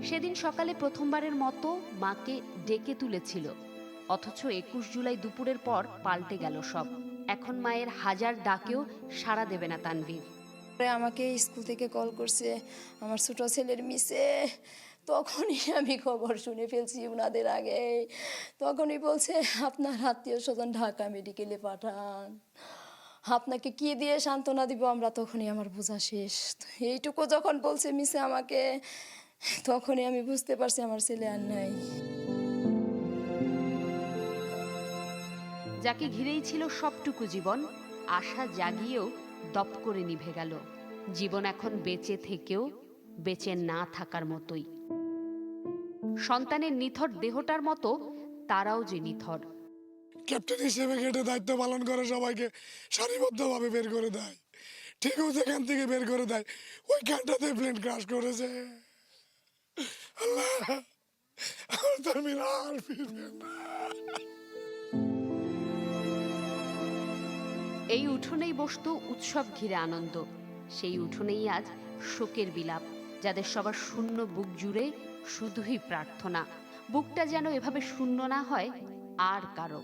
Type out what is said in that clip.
সেদিন সকালে প্রথমবারের মতো মাকে ডেকে তুলেছিল, অথচ ২১ জুলাই দুপুরের পর পাল্টে গেল সব। এখন মায়ের হাজার ডাকেও সাড়া দেবে না তানভীর। আমাকে স্কুল থেকে কল করছে আমার ছোট ছেলের মিসে। তখনই আমি খবর শুনে ফেলছি ওনাদের আগে। তখনই বলছে আপনার আত্মীয় স্বজন ঢাকা মেডিকেলে পাঠান, আপনাকে কি দিয়ে সান্ত্বনা দিব আমরা। তখনই আমার বোঝা শেষ। এইটুকু যখন বলছে মিসে আমাকে, তখনই আমি বুঝতে পারছি আমার ছেলে আর নাই। যাকে ঘিরেই ছিল সবটুকু জীবন, আশা জাগিয়েও দপ করে নিভে গেল। জীবন এখন বেঁচে থেকেও বেঁচে না থাকার মতোই। সন্তানের নিথর দেহটার মতো তারাও যে নিথর। ক্যাপ্টেন হিসেবে গেটে দায়িত্ব পালন করে সবাইকে সারিবদ্ধভাবে বের করে দেয়, ঠিক যেখান থেকে বের করে দেয় ওইখানটাতে প্লেন ক্রাশ করেছে। আল্লাহ, আমার তানভীর আর ফিরবে না। এই উঠোনেই বসতো উৎসব ঘিরে আনন্দ, সেই উঠোনেই আজ শোকের বিলাপ। যাদের সবার শূন্য বুক জুড়ে শুধুই প্রার্থনা, বুকটা যেন এভাবে শূন্য না হয় আর কারো।